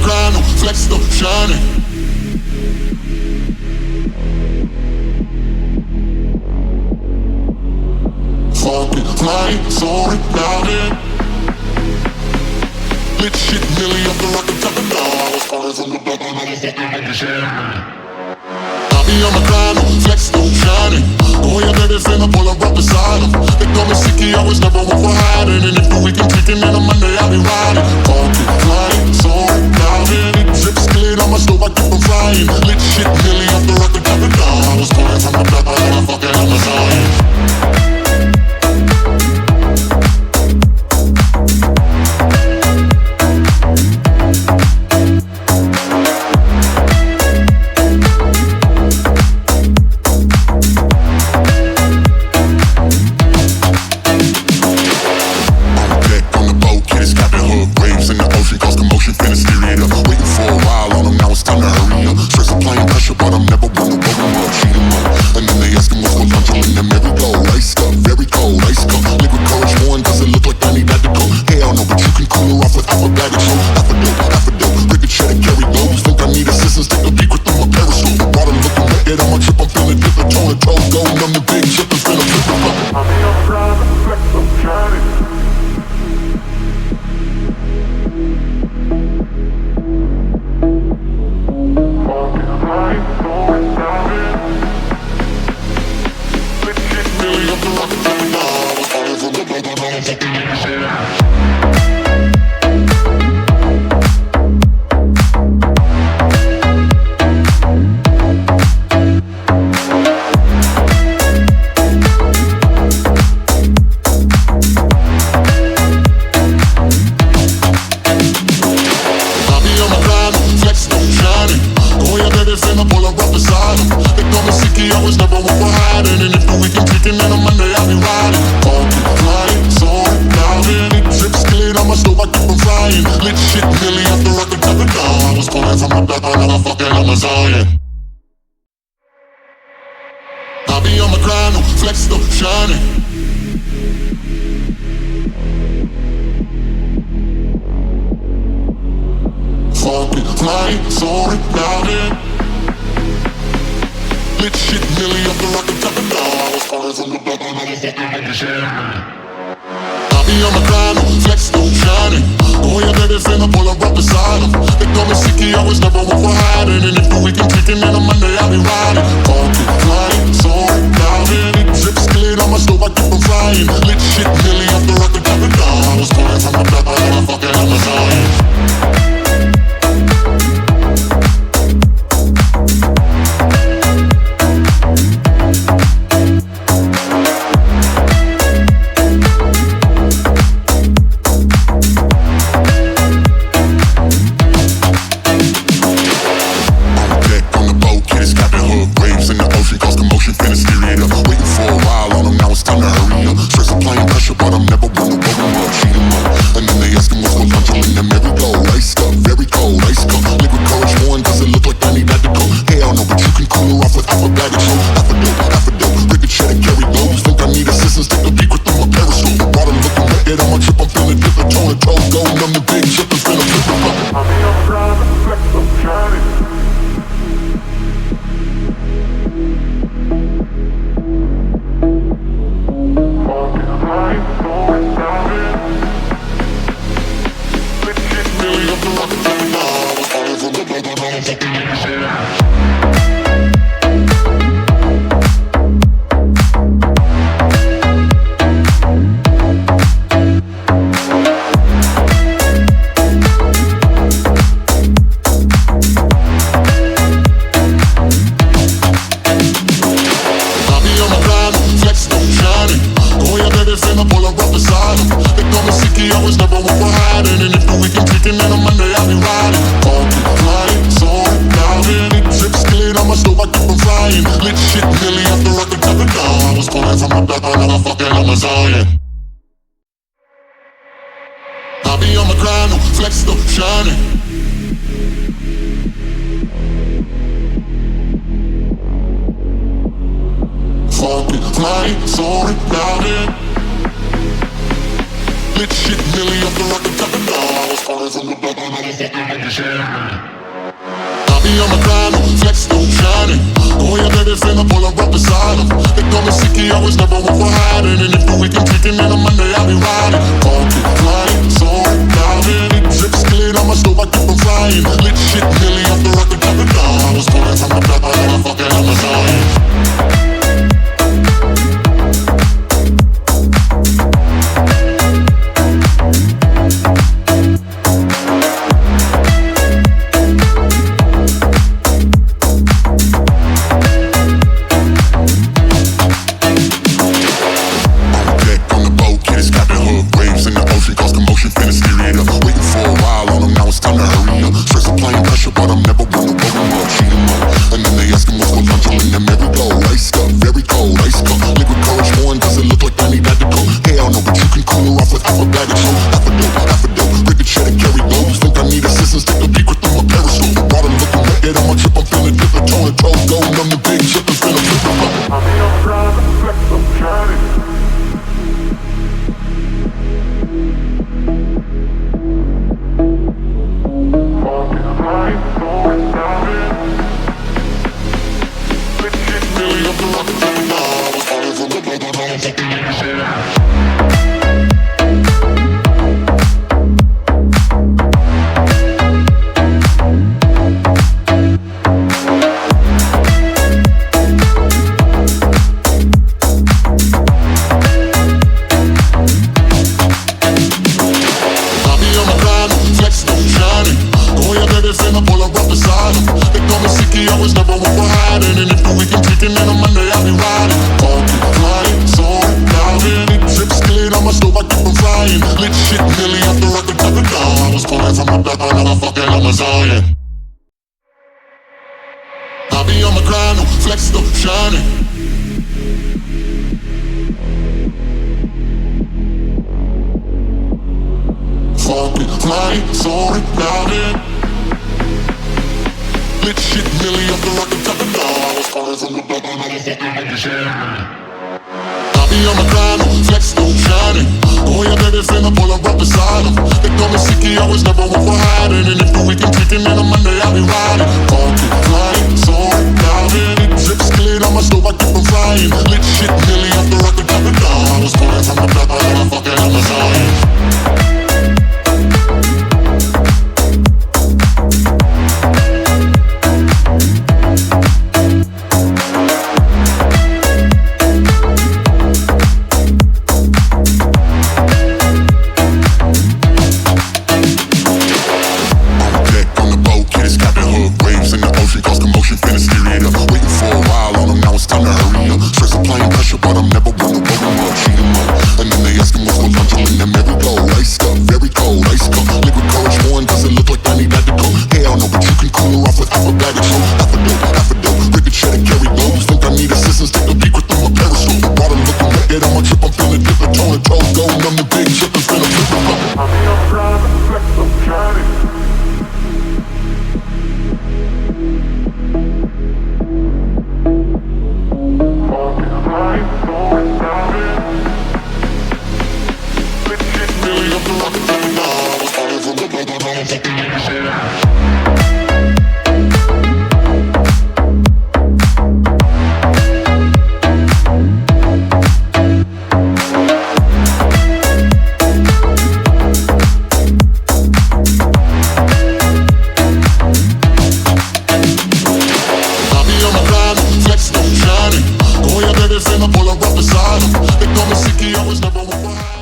grind, I'm flexed up, shining. Fucking flying, soaring, drowning. Lit shit, nearly up the rocket, top and down. I was falling from the back, and I was fucking with the shit. I be on my grind, I'm flexed up, shining. Oh yeah, baby, finna pull up right beside him. They call me sicky, I was never one for hiding. And if the weekend kicking in on Monday, I'll be riding. Fucking flying, soaring, drowning. Drip skid on my stove, I keep on flying. Lit shit, nearly up the rocket, top and down. I was falling from the back, and I fucking on the side. Flying, soaring, drowning. Lit shit, nearly up the rocket, top and down. I was falling started from the back and I'm fucking up the shit. I be on my grind, flex, no shining. Go ahead, baby, finna pull her up beside him. They call me sicky, I was never one for hiding. And if the weekend kicking in on Monday, I'll be riding. Pocket flying, soaring, diving. Big drip split on my stove, I keep on flying. Lit shit, nearly off the rocket, drop it down. I was pulling from the back, and I'm fucking on my side. I was never one for hiding. And if the weekend kicking in on Monday, I'll be riding. Pocket flying, soaring, diving. Big drip split on my stove, I keep on flying. Lit shit, nearly off the rocket, top it down. I was pulling from the back, and I'm fucking on my Zion. I be on my grind, no flex, no shining. Pocket flying, soaring, diving. Lit shit, nearly off the rocket, top it down. I was falling from the back, and I'm fucking up the shit. I be on my grind, no flex, no shining. Go ahead, baby, finna pull her up beside him. They call me sicky, I was never one for hiding. And if the weekend kicking in on Monday, I'll be riding. Pocket flying, soaring, diving. Big drip split on my stove, I keep on flying. Lit shit, nearly off the rocket, top it down. I was falling from the back, and I'm fucking on my Zion. Pull her up beside him. They call me sicky, I was never one for hiding.